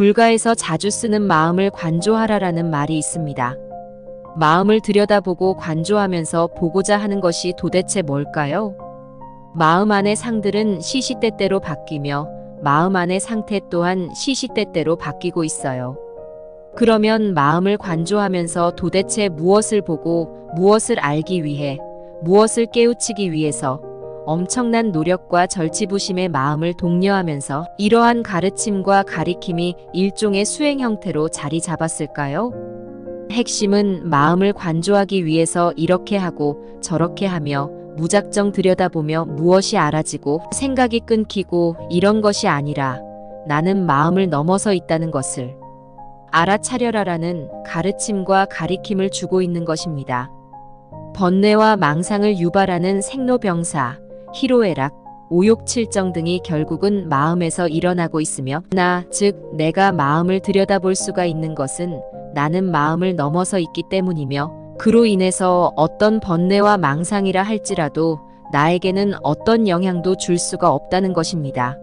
불가에서 자주 쓰는 마음을 관조하라라는 말이 있습니다. 마음을 들여다보고 관조하면서 보고자 하는 것이 도대체 뭘까요? 마음 안의 상들은 시시때때로 바뀌며 마음 안의 상태 또한 시시때때로 바뀌고 있어요. 그러면 마음을 관조하면서 도대체 무엇을 보고 무엇을 알기 위해 무엇을 깨우치기 위해서 엄청난 노력과 절치부심의 마음을 독려하면서 이러한 가르침과 가리킴이 일종의 수행 형태로 자리 잡았을까요? 핵심은 마음을 관조하기 위해서 이렇게 하고 저렇게 하며 무작정 들여다보며 무엇이 알아지고 생각이 끊기고 이런 것이 아니라 나는 마음을 넘어서 있다는 것을 알아차려라라는 가르침과 가리킴을 주고 있는 것입니다. 번뇌와 망상을 유발하는 생로병사, 희로애락, 오욕칠정 등이 결국은 마음에서 일어나고 있으며 즉 내가 마음을 들여다볼 수가 있는 것은 나는 마음을 넘어서 있기 때문이며 그로 인해서 어떤 번뇌와 망상이라 할지라도 나에게는 어떤 영향도 줄 수가 없다는 것입니다.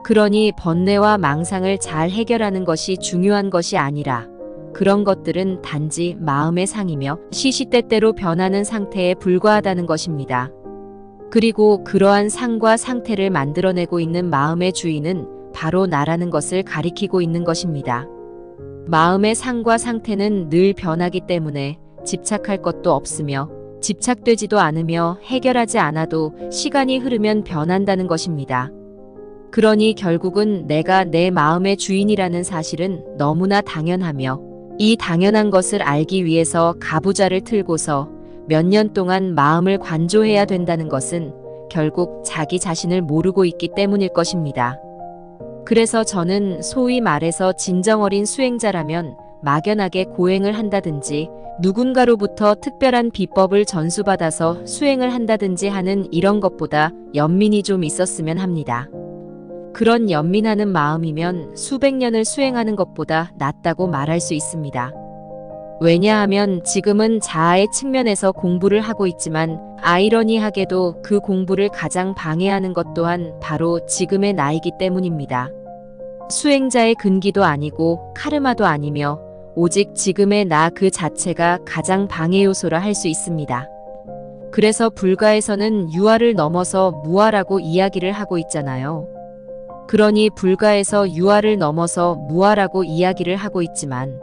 그러니 번뇌와 망상을 잘 해결하는 것이 중요한 것이 아니라 그런 것들은 단지 마음의 상이며 시시때때로 변하는 상태에 불과하다는 것입니다. 그리고 그러한 상과 상태를 만들어내고 있는 마음의 주인은 바로 나라는 것을 가리키고 있는 것입니다. 마음의 상과 상태는 늘 변하기 때문에 집착할 것도 없으며 집착되지도 않으며 해결하지 않아도 시간이 흐르면 변한다는 것입니다. 그러니 결국은 내가 내 마음의 주인이라는 사실은 너무나 당연하며 이 당연한 것을 알기 위해서 가부좌를 틀고서 몇 년 동안 마음을 관조해야 된다는 것은 결국 자기 자신을 모르고 있기 때문일 것입니다. 그래서 저는 소위 말해서 진정어린 수행자라면 막연하게 고행을 한다든지 누군가로부터 특별한 비법을 전수받아서 수행을 한다든지 하는 이런 것보다 연민이 좀 있었으면 합니다. 그런 연민하는 마음이면 수백 년을 수행하는 것보다 낫다고 말할 수 있습니다. 왜냐하면 지금은 자아의 측면에서 공부를 하고 있지만 아이러니하게도 그 공부를 가장 방해하는 것 또한 바로 지금의 나이기 때문입니다. 수행자의 근기도 아니고 카르마도 아니며 오직 지금의 나 그 자체가 가장 방해 요소라 할 수 있습니다. 그래서 불가에서는 유아를 넘어서 무아라고 이야기를 하고 있잖아요. 그러니 불가에서 유아를 넘어서 무아라고 이야기를 하고 있지만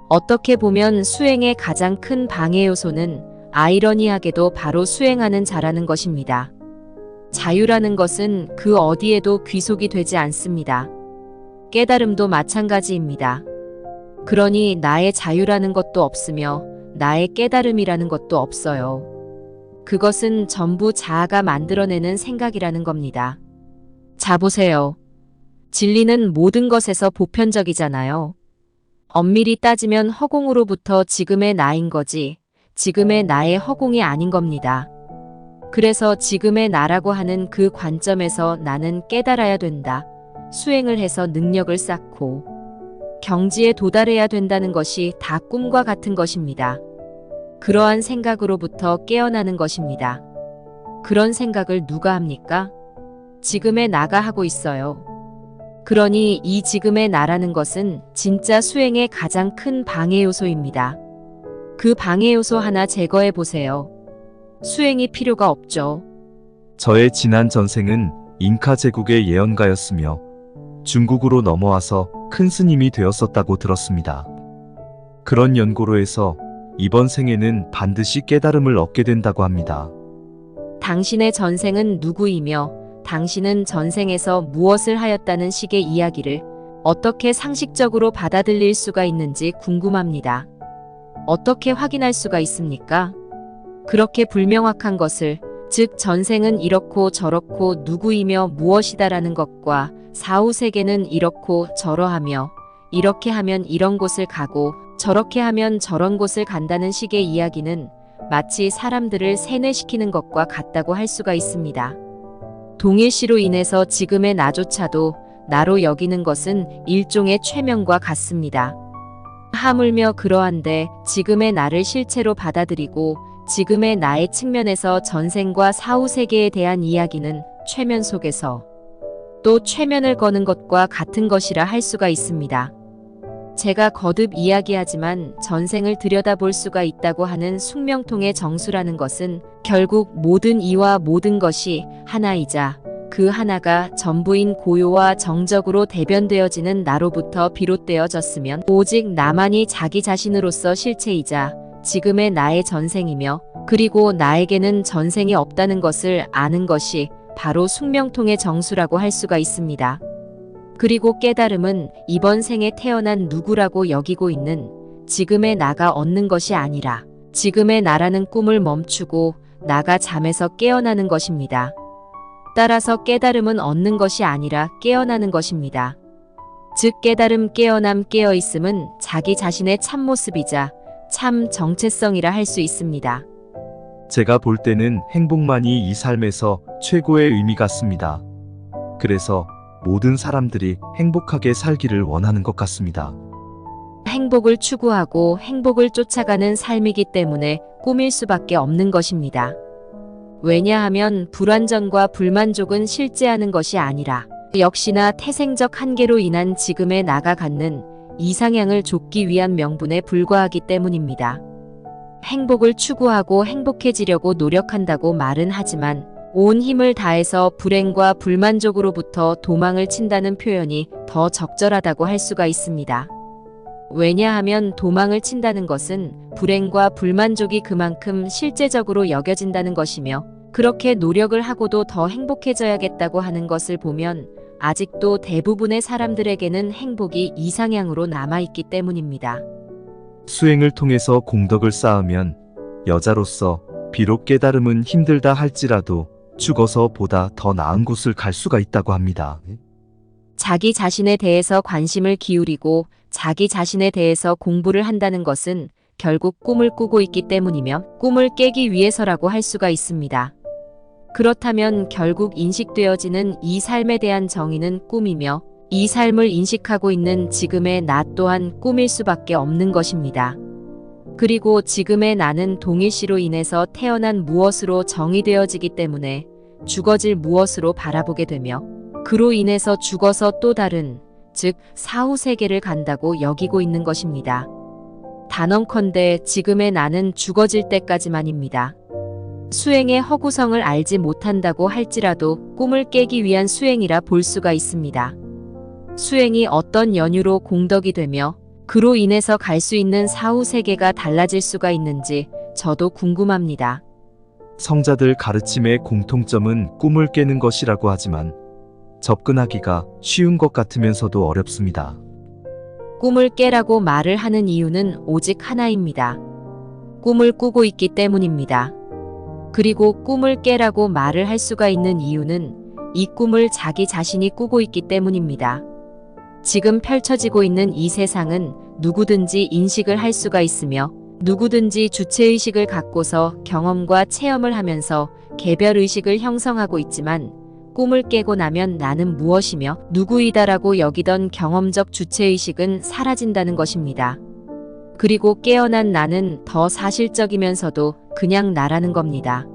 어떻게 보면 수행의 가장 큰 방해 요소는 아이러니하게도 바로 수행하는 자라는 것입니다. 자유라는 것은 그 어디에도 귀속이 되지 않습니다. 깨달음도 마찬가지입니다. 그러니 나의 자유라는 것도 없으며 나의 깨달음이라는 것도 없어요. 그것은 전부 자아가 만들어내는 생각이라는 겁니다. 자 보세요. 진리는 모든 것에서 보편적이잖아요. 엄밀히 따지면 허공으로부터 지금의 나인 거지 지금의 나의 허공이 아닌 겁니다. 그래서 지금의 나라고 하는 그 관점에서 나는 깨달아야 된다. 수행을 해서 능력을 쌓고 경지에 도달해야 된다는 것이 다 꿈과 같은 것입니다. 그러한 생각으로부터 깨어나는 것입니다. 그런 생각을 누가 합니까? 지금의 나가 하고 있어요. 그러니 이 지금의 나라는 것은 진짜 수행의 가장 큰 방해 요소입니다. 그 방해 요소 하나 제거해 보세요. 수행이 필요가 없죠. 저의 지난 전생은 잉카 제국의 예언가였으며 중국으로 넘어와서 큰 스님이 되었었다고 들었습니다. 그런 연고로 해서 이번 생에는 반드시 깨달음을 얻게 된다고 합니다. 당신의 전생은 누구이며 당신은 전생에서 무엇을 하였다는 식의 이야기를 어떻게 상식적으로 받아들일 수가 있는지 궁금합니다. 어떻게 확인할 수가 있습니까? 그렇게 불명확한 것을, 즉 전생은 이렇고 저렇고 누구이며 무엇이다라는 것과 사후 세계는 이렇고 저러하며 이렇게 하면 이런 곳을 가고 저렇게 하면 저런 곳을 간다는 식의 이야기는 마치 사람들을 세뇌시키는 것과 같다고 할 수가 있습니다. 동일시로 인해서 지금의 나조차도 나로 여기는 것은 일종의 최면과 같습니다. 하물며 그러한데 지금의 나를 실체로 받아들이고 지금의 나의 측면에서 전생과 사후 세계에 대한 이야기는 최면 속에서 또 최면을 거는 것과 같은 것이라 할 수가 있습니다. 제가 거듭 이야기하지만 전생을 들여다볼 수가 있다고 하는 숙명통의 정수라는 것은 결국 모든 이와 모든 것이 하나이자 그 하나가 전부인 고요와 정적으로 대변되어지는 나로부터 비롯되어졌으면 오직 나만이 자기 자신으로서 실체이자 지금의 나의 전생이며 그리고 나에게는 전생이 없다는 것을 아는 것이 바로 숙명통의 정수라고 할 수가 있습니다. 그리고 깨달음은 이번 생에 태어난 누구라고 여기고 있는 지금의 나가 얻는 것이 아니라 지금의 나라는 꿈을 멈추고 나가 잠에서 깨어나는 것입니다. 따라서 깨달음은 얻는 것이 아니라 깨어나는 것입니다. 즉 깨달음, 깨어남, 깨어있음은 자기 자신의 참모습이자 참 정체성이라 할 수 있습니다. 제가 볼 때는 행복만이 이 삶에서 최고의 의미 같습니다. 그래서 모든 사람들이 행복하게 살기를 원하는 것 같습니다. 행복을 추구하고 행복을 쫓아가는 삶이기 때문에 꿈일 수밖에 없는 것입니다. 왜냐하면 불완전과 불만족은 실제하는 것이 아니라 역시나 태생적 한계로 인한 지금의 나가 갖는 이상향을 좇기 위한 명분에 불과하기 때문입니다. 행복을 추구하고 행복해지려고 노력한다고 말은 하지만 온 힘을 다해서 불행과 불만족으로부터 도망을 친다는 표현이 더 적절하다고 할 수가 있습니다. 왜냐하면 도망을 친다는 것은 불행과 불만족이 그만큼 실제적으로 여겨진다는 것이며 그렇게 노력을 하고도 더 행복해져야겠다고 하는 것을 보면 아직도 대부분의 사람들에게는 행복이 이상향으로 남아있기 때문입니다. 수행을 통해서 공덕을 쌓으면 여자로서 비록 깨달음은 힘들다 할지라도 죽어서 보다 더 나은 곳을 갈 수가 있다고 합니다. 자기 자신에 대해서 관심을 기울이고 자기 자신에 대해서 공부를 한다는 것은 결국 꿈을 꾸고 있기 때문이며 꿈을 깨기 위해서라고 할 수가 있습니다. 그렇다면 결국 인식되어지는 이 삶에 대한 정의는 꿈이며 이 삶을 인식하고 있는 지금의 나 또한 꿈일 수밖에 없는 것입니다. 그리고 지금의 나는 동일시로 인해서 태어난 무엇으로 정의되어지기 때문에 죽어질 무엇으로 바라보게 되며 그로 인해서 죽어서 또 다른 즉 사후 세계를 간다고 여기고 있는 것입니다. 단언컨대 지금의 나는 죽어질 때까지만입니다. 수행의 허구성을 알지 못한다고 할지라도 꿈을 깨기 위한 수행이라 볼 수가 있습니다. 수행이 어떤 연유로 공덕이 되며 그로 인해서 갈 수 있는 사후 세계가 달라질 수가 있는지 저도 궁금합니다. 성자들 가르침의 공통점은 꿈을 깨는 것이라고 하지만 접근하기가 쉬운 것 같으면서도 어렵습니다. 꿈을 깨라고 말을 하는 이유는 오직 하나입니다. 꿈을 꾸고 있기 때문입니다. 그리고 꿈을 깨라고 말을 할 수가 있는 이유는 이 꿈을 자기 자신이 꾸고 있기 때문입니다. 지금 펼쳐지고 있는 이 세상은 누구든지 인식을 할 수가 있으며 누구든지 주체의식을 갖고서 경험과 체험을 하면서 개별의식을 형성하고 있지만 꿈을 깨고 나면 나는 무엇이며 누구이다라고 여기던 경험적 주체의식은 사라진다는 것입니다. 그리고 깨어난 나는 더 사실적이면서도 그냥 나라는 겁니다.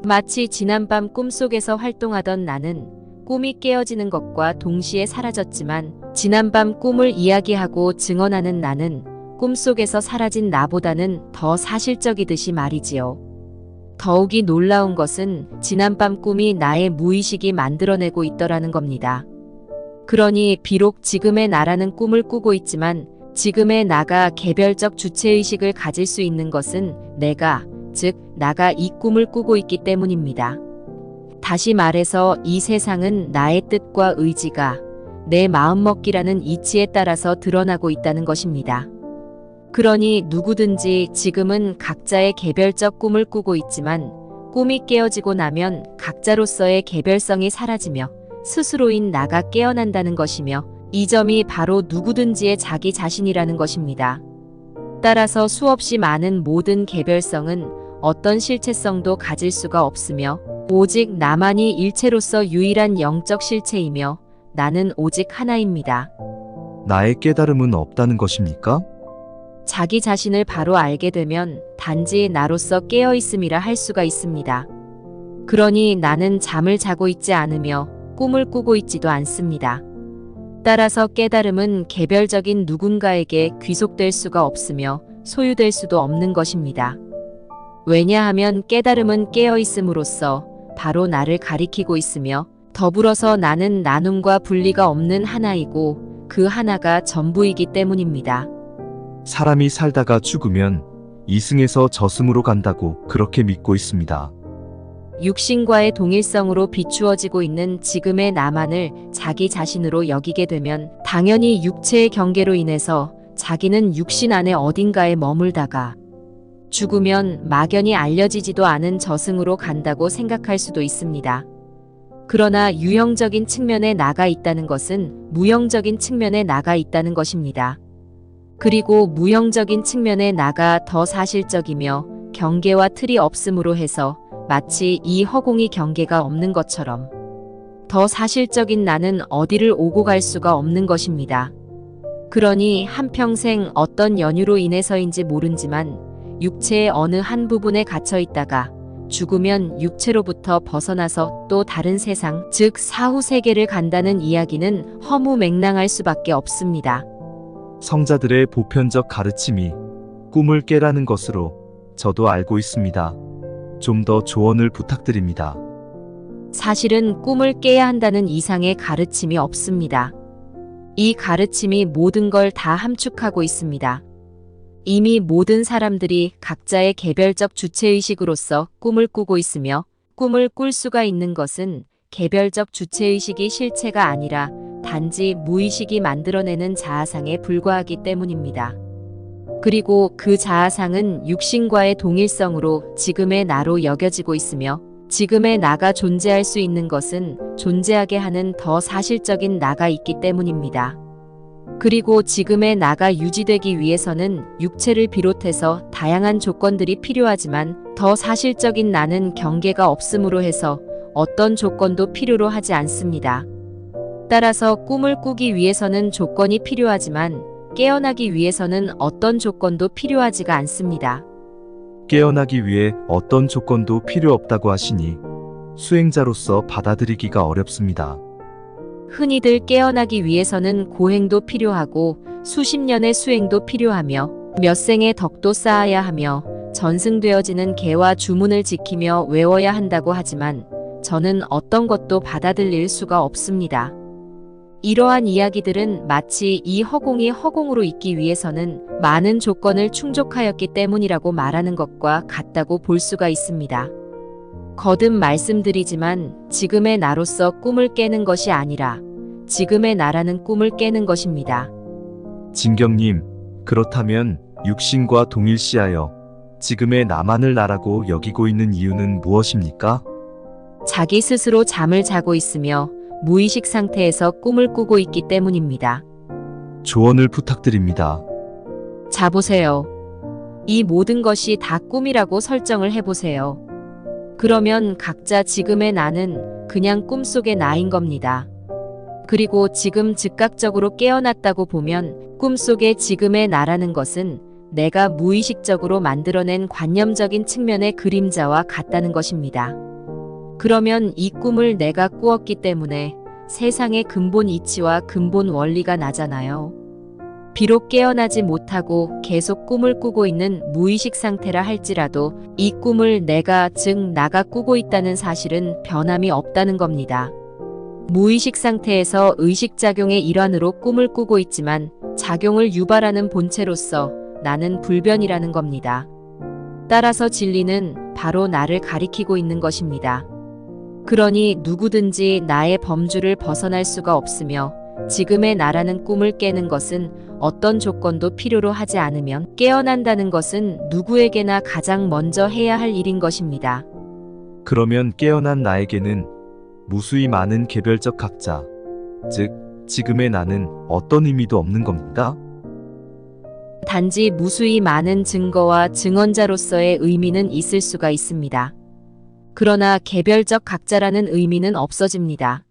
마치 지난밤 꿈속에서 활동하던 나는 꿈이 깨어지는 것과 동시에 사라졌지만 지난밤 꿈을 이야기하고 증언하는 나는 꿈속에서 사라진 나보다는 더 사실적이듯이 말이지요. 더욱이 놀라운 것은 지난밤 꿈이 나의 무의식이 만들어내고 있더라는 겁니다. 그러니 비록 지금의 나라는 꿈을 꾸고 있지만 지금의 나가 개별적 주체의식을 가질 수 있는 것은 내가, 즉 나가 이 꿈을 꾸고 있기 때문입니다. 다시 말해서 이 세상은 나의 뜻과 의지가 내 마음먹기라는 이치에 따라서 드러나고 있다는 것입니다. 그러니 누구든지 지금은 각자의 개별적 꿈을 꾸고 있지만 꿈이 깨어지고 나면 각자로서의 개별성이 사라지며 스스로인 나가 깨어난다는 것이며 이 점이 바로 누구든지의 자기 자신이라는 것입니다. 따라서 수없이 많은 모든 개별성은 어떤 실체성도 가질 수가 없으며 오직 나만이 일체로서 유일한 영적 실체이며 나는 오직 하나입니다. 나의 깨달음은 없다는 것입니까? 자기 자신을 바로 알게 되면 단지 나로서 깨어있음이라 할 수가 있습니다. 그러니 나는 잠을 자고 있지 않으며 꿈을 꾸고 있지도 않습니다. 따라서 깨달음은 개별적인 누군가에게 귀속될 수가 없으며 소유될 수도 없는 것입니다. 왜냐하면 깨달음은 깨어있음으로써 바로 나를 가리키고 있으며 더불어서 나는 나눔과 분리가 없는 하나이고 그 하나가 전부이기 때문입니다. 사람이 살다가 죽으면 이승에서 저승으로 간다고 그렇게 믿고 있습니다. 육신과의 동일성으로 비추어지고 있는 지금의 나만을 자기 자신으로 여기게 되면 당연히 육체의 경계로 인해서 자기는 육신 안에 어딘가에 머물다가 죽으면 막연히 알려지지도 않은 저승으로 간다고 생각할 수도 있습니다. 그러나 유형적인 측면에 나가 있다는 것은 무형적인 측면에 나가 있다는 것입니다. 그리고 무형적인 측면에 나가 더 사실적이며 경계와 틀이 없음으로 해서 마치 이 허공이 경계가 없는 것처럼 더 사실적인 나는 어디를 오고 갈 수가 없는 것입니다. 그러니 한평생 어떤 연유로 인해서인지 모르지만 육체의 어느 한 부분에 갇혀 있다가 죽으면 육체로부터 벗어나서 또 다른 세상, 즉 사후 세계를 간다는 이야기는 허무맹랑할 수밖에 없습니다. 성자들의 보편적 가르침이 꿈을 깨라는 것으로 저도 알고 있습니다. 좀 더 조언을 부탁드립니다. 사실은 꿈을 깨야 한다는 이상의 가르침이 없습니다. 이 가르침이 모든 걸 다 함축하고 있습니다. 이미 모든 사람들이 각자의 개별적 주체의식으로서 꿈을 꾸고 있으며 꿈을 꿀 수가 있는 것은 개별적 주체의식이 실체가 아니라 단지 무의식이 만들어내는 자아상에 불과하기 때문입니다. 그리고 그 자아상은 육신과의 동일성으로 지금의 나로 여겨지고 있으며 지금의 나가 존재할 수 있는 것은 존재하게 하는 더 사실적인 나가 있기 때문입니다. 그리고 지금의 나가 유지되기 위해서는 육체를 비롯해서 다양한 조건들이 필요하지만 더 사실적인 나는 경계가 없음으로 해서 어떤 조건도 필요로 하지 않습니다. 따라서 꿈을 꾸기 위해서는 조건이 필요하지만 깨어나기 위해서는 어떤 조건도 필요하지가 않습니다. 깨어나기 위해 어떤 조건도 필요 없다고 하시니 수행자로서 받아들이기가 어렵습니다. 흔히들 깨어나기 위해서는 고행도 필요하고 수십 년의 수행도 필요하며 몇 생의 덕도 쌓아야 하며 전승되어지는 계와 주문을 지키며 외워야 한다고 하지만 저는 어떤 것도 받아들일 수가 없습니다. 이러한 이야기들은 마치 이 허공이 허공으로 있기 위해서는 많은 조건을 충족하였기 때문이라고 말하는 것과 같다고 볼 수가 있습니다. 거듭 말씀드리지만 지금의 나로서 꿈을 깨는 것이 아니라 지금의 나라는 꿈을 깨는 것입니다. 진경님, 그렇다면 육신과 동일시하여 지금의 나만을 나라고 여기고 있는 이유는 무엇입니까? 자기 스스로 잠을 자고 있으며 무의식 상태에서 꿈을 꾸고 있기 때문입니다. 조언을 부탁드립니다. 자보세요. 이 모든 것이 다 꿈이라고 설정을 해보세요. 그러면 각자 지금의 나는 그냥 꿈속의 나인 겁니다. 그리고 지금 즉각적으로 깨어났다고 보면 꿈속의 지금의 나라는 것은 내가 무의식적으로 만들어낸 관념적인 측면의 그림자와 같다는 것입니다. 그러면 이 꿈을 내가 꾸었기 때문에 세상의 근본 이치와 근본 원리가 나잖아요. 비록 깨어나지 못하고 계속 꿈을 꾸고 있는 무의식 상태라 할지라도 이 꿈을 내가 즉 나가 꾸고 있다는 사실은 변함이 없다는 겁니다. 무의식 상태에서 의식작용의 일환으로 꿈을 꾸고 있지만 작용을 유발하는 본체로서 나는 불변이라는 겁니다. 따라서 진리는 바로 나를 가리키고 있는 것입니다. 그러니 누구든지 나의 범주를 벗어날 수가 없으며 지금의 나라는 꿈을 깨는 것은 어떤 조건도 필요로 하지 않으면 깨어난다는 것은 누구에게나 가장 먼저 해야 할 일인 것입니다. 그러면 깨어난 나에게는 무수히 많은 개별적 각자, 즉 지금의 나는 어떤 의미도 없는 겁니까? 단지 무수히 많은 증거와 증언자로서의 의미는 있을 수가 있습니다. 그러나 개별적 각자라는 의미는 없어집니다.